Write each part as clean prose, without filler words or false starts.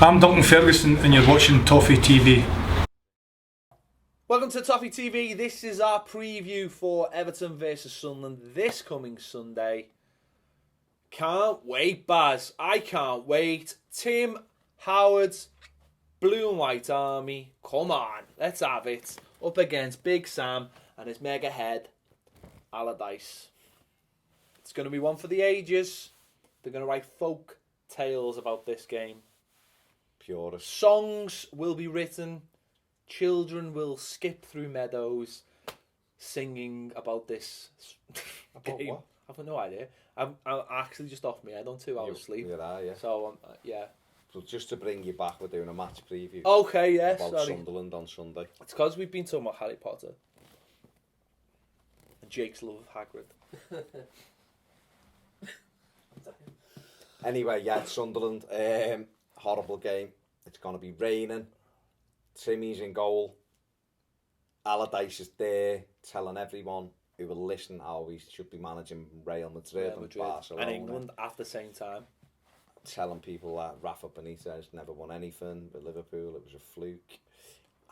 I'm Duncan Ferguson and you're watching Toffee TV. Welcome to Toffee TV. This is our preview for Everton versus Sunderland this coming Sunday. Can't wait, Baz. I can't wait. Tim Howard's Blue and White Army. Come on, let's have it. Up against Big Sam and his mega head, Allardyce. It's going to be one for the ages. They're going to write folk tales about this game. Purist. Songs will be written. Children will skip through meadows singing about this game. What? I've no idea. I'm actually just off my head on 2 hours sleep. Yeah. So, yeah. So just to bring you back, we're doing a match preview. Okay, yeah, about sorry. Sunderland on Sunday. It's because we've been talking about Harry Potter. And Jake's love of Hagrid. Anyway, yeah, it's Sunderland. Horrible game. It's going to be raining. Timmy's in goal. Allardyce is there telling everyone who will listen how he should be managing Real Madrid, and Barcelona. And England at the same time. Telling people that Rafa Benitez never won anything with Liverpool. It was a fluke.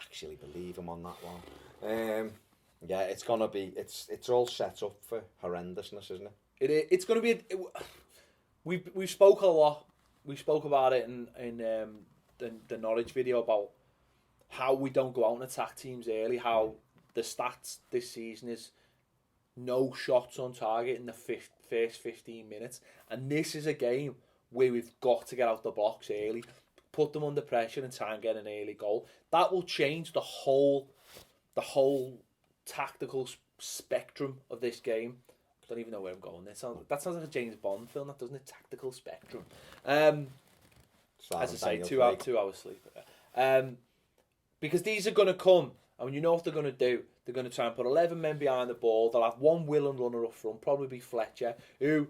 Actually believe him on that one. Yeah, it's going to be... It's all set up for horrendousness, isn't it? It's going to be... We spoke a lot. We spoke about it in the Norwich video about how we don't go out and attack teams early, how the stats this season is no shots on target in the first 15 minutes. And this is a game where we've got to get out the blocks early, put them under pressure and try and get an early goal. That will change the whole tactical spectrum of this game. I don't even know where I'm going. That sounds like a James Bond film, that doesn't it? Tactical spectrum. As I say, 2 hours sleep. Because these are going to come, and you know what they're going to do. They're going to try and put 11 men behind the ball. They'll have one willing runner up front, probably be Fletcher, who,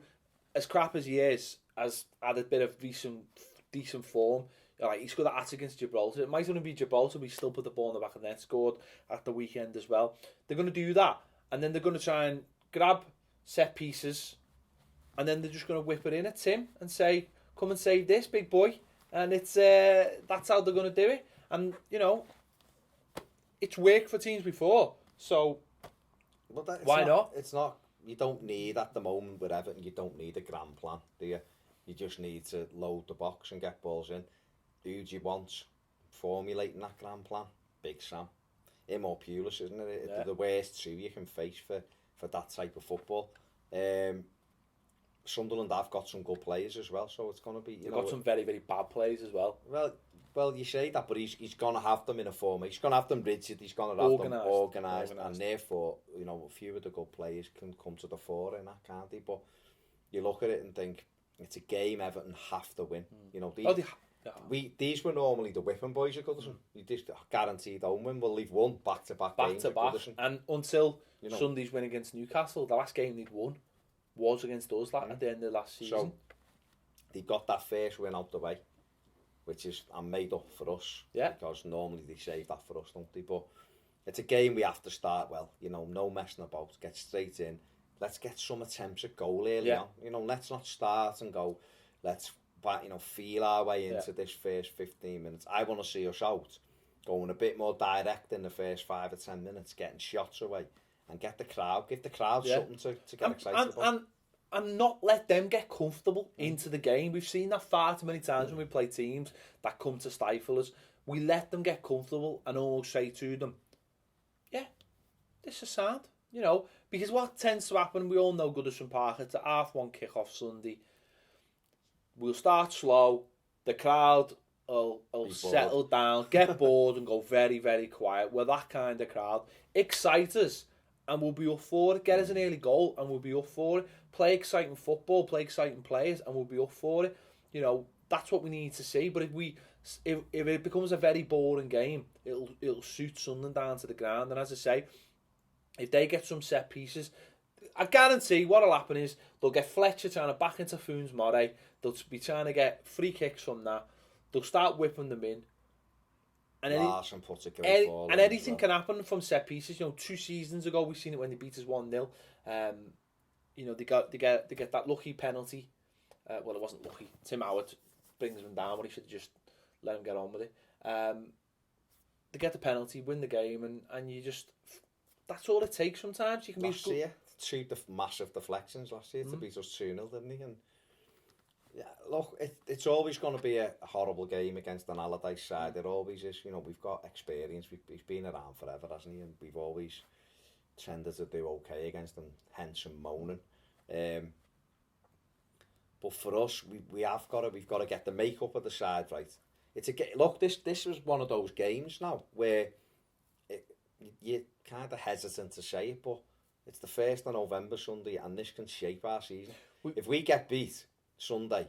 as crap as he is, has had a bit of decent form. Like, he scored a hat against Gibraltar. It might only be Gibraltar, but he still put the ball in the back of the net, scored at the weekend as well. They're going to do that, and then they're going to try and grab set pieces, and then they're just going to whip it in at Tim and say, come and save this, big boy. And it's that's how they're going to do it. And, you know, it's worked for teams before, so why not? It's not. You don't need, at the moment with Everton, you don't need a grand plan, do you? You just need to load the box and get balls in. Who do you want formulating that grand plan? Big Sam. Him or Pulis, isn't it? Yeah. The worst two you can face for that type of football. Sunderland have got some good players as well, so it's going to be... They've got some very, very bad players as well. Well, you say that, but he's going to have them in a form. He's going to have them rigid. He's going to have them organised, and therefore, you know, a few of the good players can come to the fore in that, can't they? But you look at it and think it's a game Everton have to win. You know, these were normally the whipping boys at Goodison. You just guaranteed home win. We'll leave one back-to-back games at Goodison. And until Sunday's win against Newcastle, the last game they'd won was against us at the end of last season. So they got that first win out the way, which is made up for us. Yeah. Because normally they save that for us, don't they? But it's a game we have to start well. You know, no messing about. Get straight in. Let's get some attempts at goal early on. You know, let's not start and go, let's feel our way into this first 15 minutes. I want to see us out, going a bit more direct in the first 5 or 10 minutes, getting shots away, and give the crowd something to get excited about. And not let them get comfortable into the game. We've seen that far too many times when we play teams that come to stifle us. We let them get comfortable and almost say to them, yeah, this is sound. You know, because what tends to happen, we all know Goodison Park, it's a 1:30 kick-off Sunday. We'll start slow, the crowd will settle down, get bored and go very, very quiet. We're that kind of crowd. Excite us and we'll be up for it. Get us an early goal and we'll be up for it. Play exciting football, play exciting players and we'll be up for it. You know, that's what we need to see. But if it becomes a very boring game, it'll suit Sunderland down to the ground. And as I say, if they get some set pieces, I guarantee what'll happen is they'll get Fletcher trying to back into Foons Moray. They'll be trying to get free kicks from that. They'll start whipping them in. And anything can happen from set pieces. You know, 2 seasons ago we've seen it when they beat us 1-0. You know, they get that lucky penalty. Well, it wasn't lucky. Tim Howard brings them down when he should have just let them get on with it. They get the penalty, win the game, and you just, that's all it takes sometimes. You can last be good. Year, 2 massive deflections last year to beat us 2-0, didn't he? And yeah, look, it's always going to be a horrible game against an Allardyce side. It always is. You know, we've got experience. He's been around forever, hasn't he? And we've always tended to do okay against them, hence some moaning. But for us, we've got to get the makeup of the side right. Look, this was one of those games now where you're kind of hesitant to say it, but it's the 1st of November Sunday, and this can shape our season. If we get beat Sunday,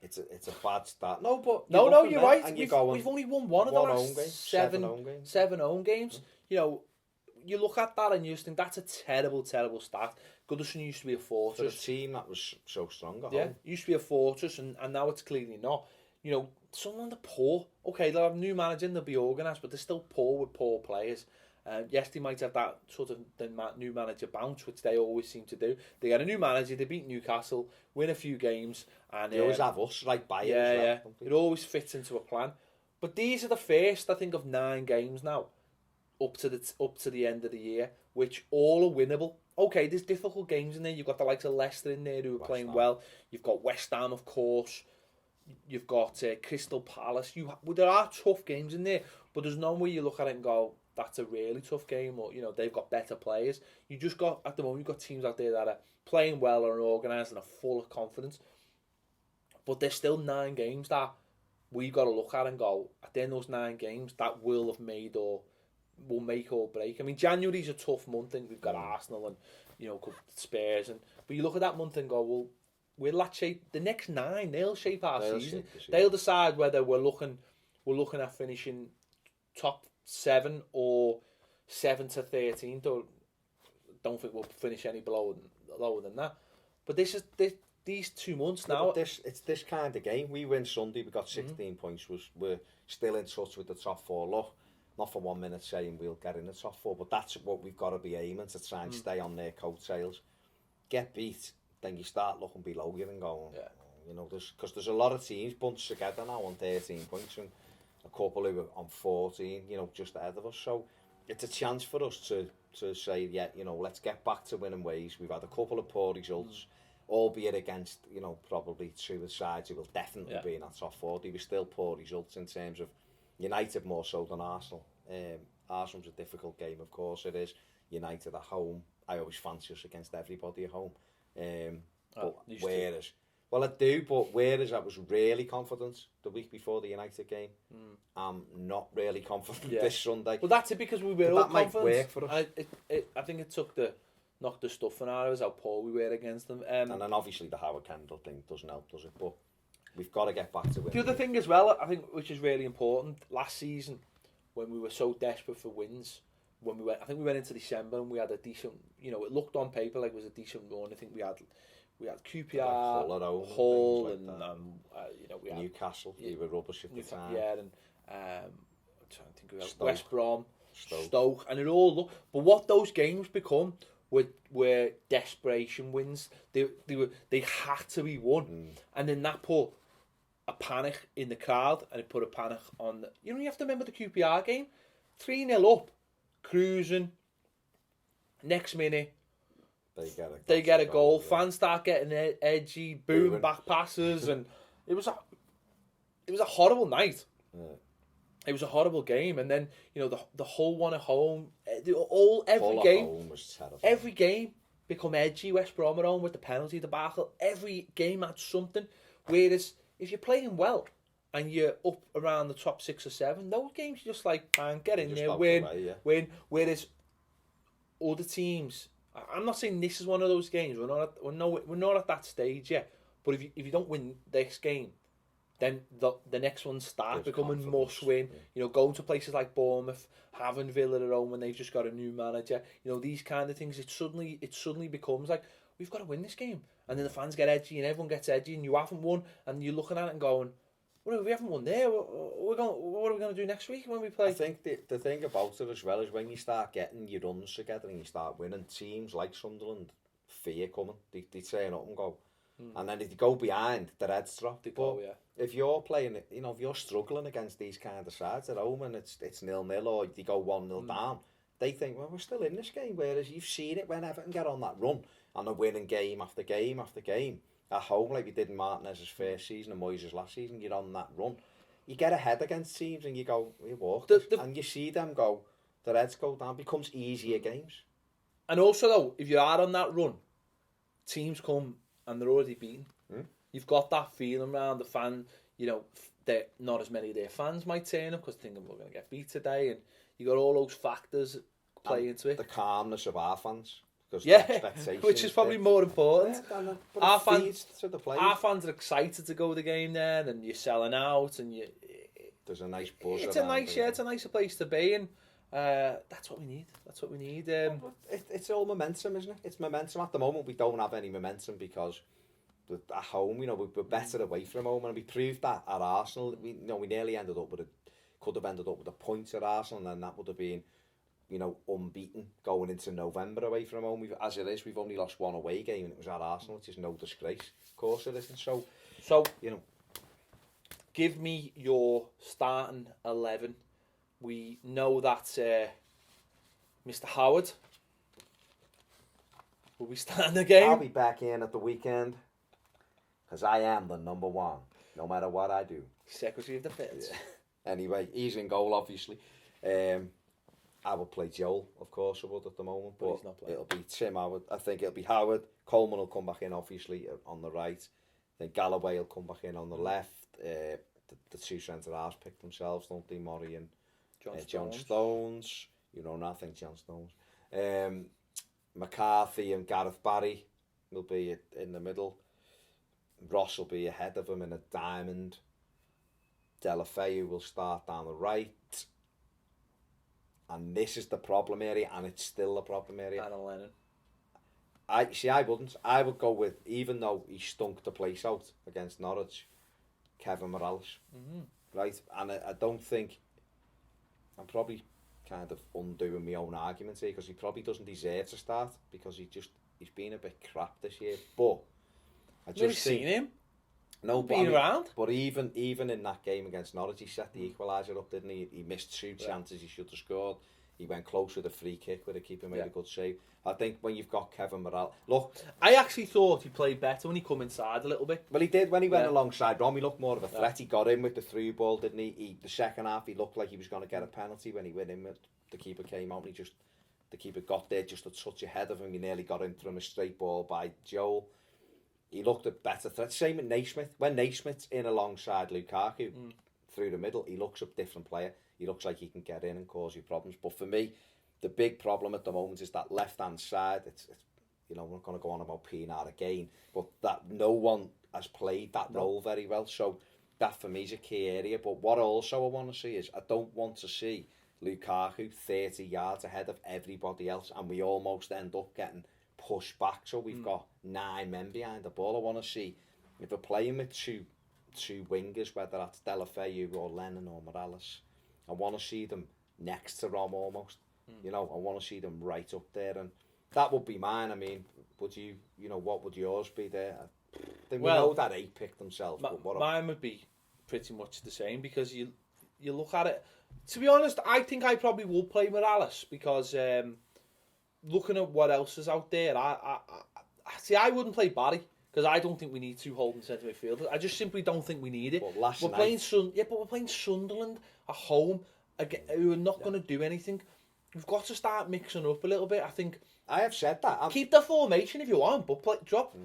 it's a bad start. No, but you're right. And we've only won one of the last 7 home games. You know, you look at that and you just think that's a terrible, terrible start. Goodison used to be a fortress. For a team that was so strong at home. It used to be a fortress, and now it's clearly not. You know, Sunderland are poor. Okay, they'll have a new manager and they'll be organised, but they're still poor with poor players. Yes, they might have that sort of the new manager bounce, which they always seem to do. They get a new manager, they beat Newcastle, win a few games, and they always have us right by it. Yeah. It always fits into a plan. But these are the first, I think, of 9 games now, up to the end of the year, which all are winnable. Okay, there's difficult games in there. You've got the likes of Leicester in there who are playing well. You've got West Ham, of course. You've got Crystal Palace. There are tough games in there, but there's none where you look at it and go, that's a really tough game, or, you know, they've got better players. You just got, at the moment, you've got teams out there that are playing well and are organised and are full of confidence. But there's still 9 games that we've got to look at and go, at the end of those 9 games, that will make or break. I mean, January's a tough month. I think we've got Arsenal and, you know, Spurs, but you look at that month and go, well, will that shape the next 9? They'll shape our season. They'll decide whether we're looking at finishing top 7 or 7 to 13. Don't think we'll finish any lower than that. But these 2 months now. It's this kind of game. We win Sunday. We got 16 points. We're still in touch with the top 4. Look, not for 1 minute saying we'll get in the top 4, but that's what we've got to be aiming to try and stay on their coattails. Get beat, then you start looking below you and going, you know, because there's a lot of teams bunched together now on 13 points and a couple who are on 14, you know, just ahead of us. So it's a chance for us to say, yeah, you know, let's get back to winning ways. We've had a couple of poor results, albeit against, you know, probably 2 of the sides who will definitely be in that top 4. They were still poor results in terms of United more so than Arsenal. Arsenal's a difficult game, of course it is. United at home, I always fancy us against everybody at home. Whereas I was really confident the week before the United game, I'm not really confident this Sunday. Well, that's it, because we were all confident. That might work for us. I think it knocked the stuffing out of us how poor we were against them. And then obviously the Howard Kendall thing doesn't help, does it? But we've got to get back to winning. The other thing as well, I think, which is really important, last season when we were so desperate for wins, I think we went into December and we had a decent, you know, it looked on paper like it was a decent run. I think we had QPR, Hull, and you know, we had Newcastle. We were rubbish at the time. Yeah, and I'm trying to think of West Brom, Stoke, and it all looked. But what those games become were desperation wins. They had to be won, and then that put a panic in the crowd, and it put a panic on. You have to remember the QPR game, 3-0 up, cruising. Next minute, they get a goal. Yeah. Fans start getting edgy, boom, back passes, and it was a horrible night. Yeah. It was a horrible game, and then the whole one at home, every game become edgy. West Brom at home with the penalty debacle. Every game had something. Whereas if you're playing well and you're up around the top 6 or 7, those games you're just like, man, get in there, win. Whereas other teams, I'm not saying this is one of those games. We're not at that stage yet. But if you don't win this game, then the next ones start becoming must-win. Yeah. Going to places like Bournemouth, having Villa at home when they've just got a new manager. These kind of things. It suddenly becomes like, we've got to win this game, and then the fans get edgy, and everyone gets edgy, and you haven't won, and you're looking at it and going, well, we haven't won there. What are we going to do next week when we play? I think the thing about it as well is when you start getting your runs together and you start winning, teams like Sunderland fear coming. They turn up and go, And then if you go behind, the Reds drop. They go, yeah. If you're playing, if you're struggling against these kind of sides at home and it's 0-0 or you go 1-0 down, they think, well, we're still in this game. Whereas you've seen it when Everton get on that run and they're winning game after game after game at home, like we did in Martinez's first season and Moyes' last season. You're on that run. You get ahead against teams and you go, we walk, and you see them go. The Reds go down. Becomes easier games. And also, though, if you are on that run, teams come and they're already beaten. You've got that feeling around the fan, that not as many of their fans might turn up because thinking we're going to get beat today, and you got all those factors play into it. The calmness of our fans, because which is probably more important. Our fans are excited to go to the game then, and you're selling out, and there's a nice buzz. It's a nicer place to be, and that's what we need. It's all momentum, isn't it? It's momentum. At the moment, we don't have any momentum because at home, we're better away from home, and we proved that at Arsenal. We nearly could have ended up with a point at Arsenal, and that would have been, unbeaten going into November away from home. As it is, we've only lost one away game, and it was at Arsenal, which is no disgrace. Of course it isn't. So give me your starting 11. We know that Mr. Howard will be starting the game. I'll be back in at the weekend because I am the number one, no matter what I do. Secretary of Defence. Yeah. Anyway, he's in goal, obviously. I will play Joel, of course, I would at the moment, but it'll be Tim Howard. I think it'll be Howard. Coleman will come back in, obviously, on the right. Then Galloway will come back in on the left. The two centre-halves pick themselves, don't they? Murray and John Stones. I think John Stones. McCarthy and Gareth Barry will be in the middle. Ross will be ahead of him in a diamond. Delafeu will start down the right. And this is the problem area, and it's still a problem area. Aaron Lennon. I wouldn't. I would go with, even though he stunk the place out against Norwich, Kevin Morales. Right? And I don't think, I'm probably kind of undoing my own arguments here, because he probably doesn't deserve to start, because he's been a bit crap this year. But I just think, seen him. No, been around. But even in that game against Norwich, he set the equaliser up, didn't he? He missed two chances he should have scored. He went close with a free kick where the keeper made a good save. I think when you've got Kevin Morales... Look, I actually thought he played better when he come inside a little bit. Well, he did when he went alongside Rom. He looked more of a threat. He got in with the through ball, didn't he? The second half, he looked like he was going to get a penalty when he went in. The keeper came out and the keeper got there just a touch ahead of him. He nearly got in from a straight ball by Joel. He looked a better threat. Same with Naismith. When Naismith's in alongside Lukaku through the middle, he looks a different player. He looks like he can get in and cause you problems. But for me, the big problem at the moment is that left-hand side. It's we're not going to go on about Pienaar again, but that no one has played that role very well. So that for me is a key area. But what also I want to see is, I don't want to see Lukaku 30 yards ahead of everybody else, and we almost end up getting pushed back, so we've got 9 men behind the ball. I want to see, if we're playing with two wingers, whether that's Delafeu or Lennon or Morales, I want to see them next to Rom almost. I want to see them right up there, and that would be mine. I mean, would you, what would yours be there? We know that 8 picked themselves. But mine would be pretty much the same, because you look at it. To be honest, I think I probably will play Morales, because looking at what else is out there, I wouldn't play Barry, because I don't think we need 2 holding centre midfielders. I just simply don't think we need it. We're playing Sunderland at home, again, who are not going to do anything. We've got to start mixing up a little bit. I think I have said that. Keep the formation if you want, but drop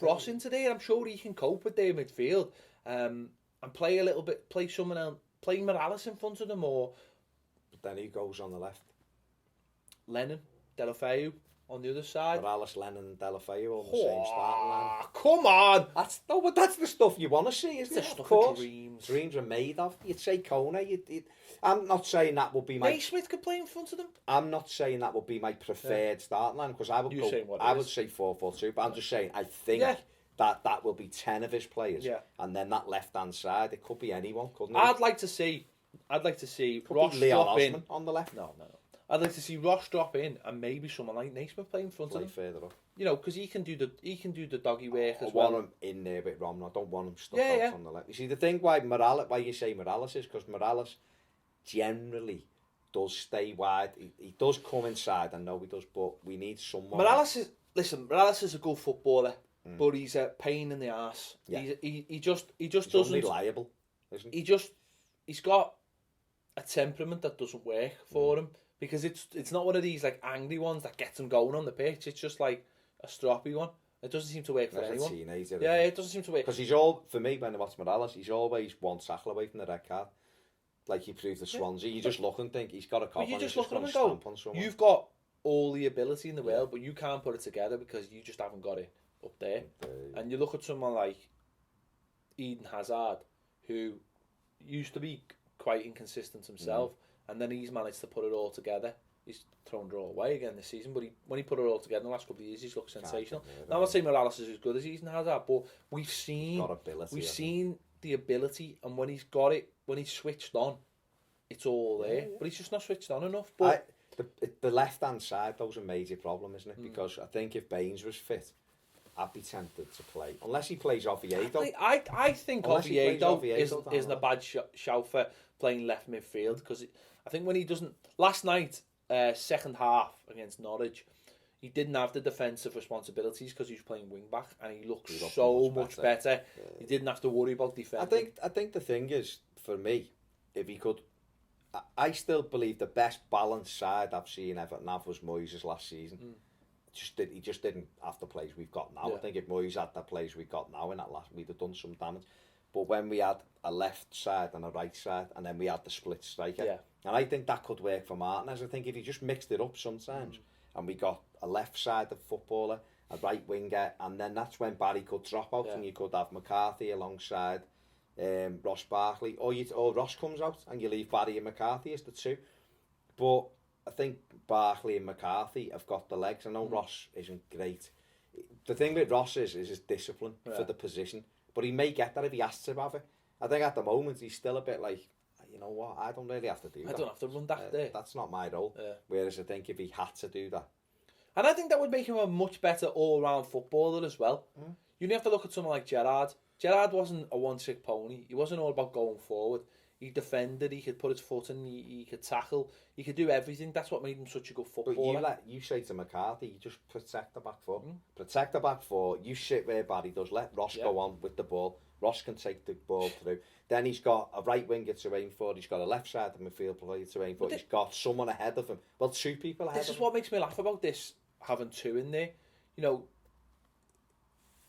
Ross into there. I'm sure he can cope with their midfield, and play a little bit. Play someone else. Play Morales in front of them, or. But then he goes on the left. Lennon, Delafeu on the other side. Morales, Lennon, and Delafeu on the same starting line. Come on! But that's the stuff you want to see, isn't it? Of course. Dreams are made of. You'd say Kone. I'm not saying that would be my. Naismith could play in front of them. I'm not saying that would be my preferred starting line, because I would would say 4-4-2. But I'm just saying I think that will be 10 of his players, and then that left hand side, it could be anyone, couldn't it? I'd like to see Ross Leon drop in Osman on the left. No. I'd like to see Ross drop in and maybe someone like Naismith play in front of him. Further up. You know, because he can do the doggy work as I well. want him in there with Rom. I don't want him stuck out on the left. You see, the thing why you say Morales is because Morales generally does stay wide. He does come inside, I know he does, but we need someone. Morales is a good footballer, but he's a pain in the arse. Yeah. He just doesn't. He's unreliable, isn't he? He's got a temperament that doesn't work for him, because it's not one of these like angry ones that gets him going on the pitch. It's just like a stroppy one. It doesn't seem to work for anyone. Teenager, it doesn't seem to work. Because for me, when I watch Morales, he's always one tackle away from the red card. Like he proved the Swansea. You just look and think he's got a cop on. You just look at him and go, you've got all the ability in the world, but you can't put it together because you just haven't got it up there. And you look at someone like Eden Hazard, who used to be quite inconsistent himself, and then he's managed to put it all together. He's thrown draw away again this season, but when he put it all together in the last couple of years, he's looked sensational. Now, I'm not saying Morales is as good as Eden Hazard, but we've seen the ability, and when he's got it, when he's switched on, it's all there. Yeah. But he's just not switched on enough. But the left-hand side, that was a major problem, isn't it? Because I think if Baines was fit, I'd be tempted to play. Unless he plays Oviedo. I think Oviedo isn't a bad shout for playing left midfield, because I think when he doesn't... Last night, second half against Norwich, he didn't have the defensive responsibilities because he was playing wing-back, and he looked so much better. Yeah. He didn't have to worry about defending. I think the thing is, for me, if he could... I still believe the best balanced side I've seen Everton have was Moyes' last season. He just didn't have the players we've got now. I think if Moyes had the players we've got now in that last, we'd have done some damage. But when we had a left side and a right side, and then we had the split striker, and I think that could work for Martinez. I think if he just mixed it up sometimes, and we got a left side of footballer, a right winger, and then that's when Barry could drop out, and you could have McCarthy alongside Ross Barkley, or Ross comes out and you leave Barry and McCarthy as the two. But I think Barkley and McCarthy have got the legs. I know Ross isn't great. The thing with Ross is his discipline for the position, but he may get that if he has to have it. I think at the moment he's still a bit like, you know what, I don't really have to do that. I don't have to run that there. That's not my role. Whereas I think if he had to do that, and I think that would make him a much better all-round footballer as well. You have to look at someone like Gerrard. Gerrard wasn't a one-trick pony. He wasn't all about going forward. He defended, he could put his foot in, he could tackle, he could do everything. That's what made him such a good footballer. But you say to McCarthy, you just protect the back four. Protect the back four, you sit where Barry does, let Ross go on with the ball. Ross can take the ball through. Then he's got a right winger to aim for, he's got a left side of midfield player to aim for, he's got someone ahead of him. Well, two people ahead of him. This is what makes me laugh about this, having two in there. You know,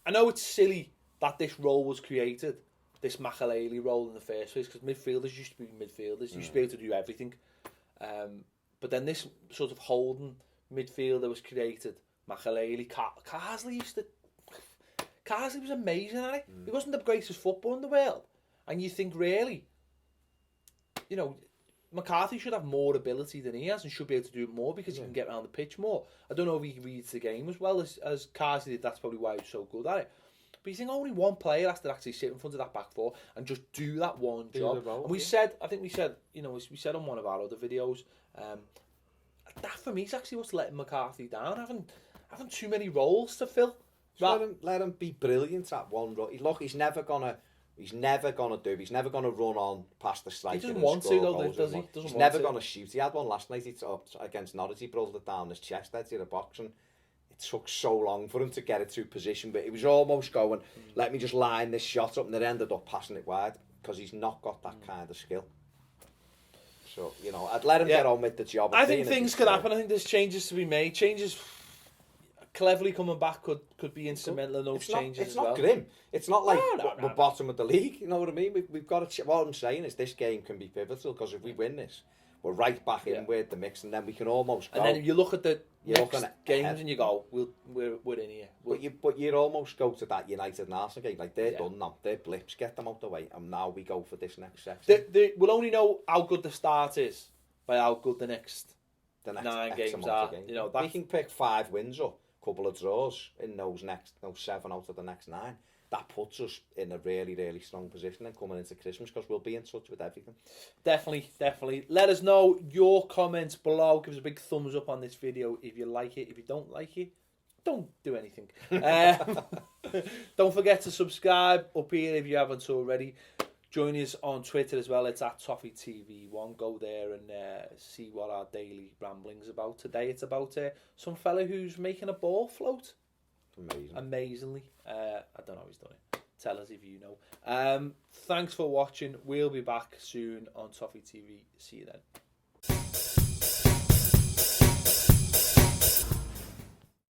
I know it's silly that this role was created, this Makelele role in the first place, because midfielders used to be midfielders, used to be able to do everything. But then this sort of holding midfielder was created. Makelele, Carsley was amazing at it. He wasn't the greatest footballer in the world. And you think, really, you know, McCarthy should have more ability than he has and should be able to do it more because he can get around the pitch more. I don't know if he reads the game as well as Carsley did. That's probably why he was so good at it. But you think only one player has to actually sit in front of that back four and just do that one job. And we said on one of our other videos, that for me is actually what's letting McCarthy down, having too many roles to fill. Let him be brilliant at one role. Look, he's never gonna run on past the striker. He doesn't want to though, does he? He's never gonna shoot. He had one last night. Against Norwich, he rolled it down his chest edge of the box, and it took so long for him to get it to position, but he was almost going, let me just line this shot up, and they ended up passing it wide because he's not got that kind of skill. So, you know, I'd let him get on with the job. I think things could happen. I think there's changes to be made. Changes cleverly coming back could be instrumental in those changes as well. It's not grim. It's not like we're bottom of the league, you know what I mean? We've got to... What I'm saying is this game can be pivotal, because if we win this, we're right back in with the mix, and then we can almost go. And then if you look at the next games and you go, we're in here. But you almost go to that United and Arsenal game, like they're done now, they're blips, get them out the way, and now we go for this next section. We'll only know how good the start is by how good the next 9 games are. You know, we can pick 5 wins up, couple of draws in those 7 out of the next 9, that puts us in a really, really strong position and coming into Christmas, because we'll be in touch with everything. Definitely. Let us know your comments below. Give us a big thumbs up on this video if you like it. If you don't like it, don't do anything. Don't forget to subscribe up here if you haven't already. Join us on Twitter as well. It's at Toffee TV1. Go there and see what our daily ramblings about. Today it's about some fella who's making a ball float. Amazingly. I don't know how he's done it. Tell us if you know. Thanks for watching. We'll be back soon on Toffee TV. See you then.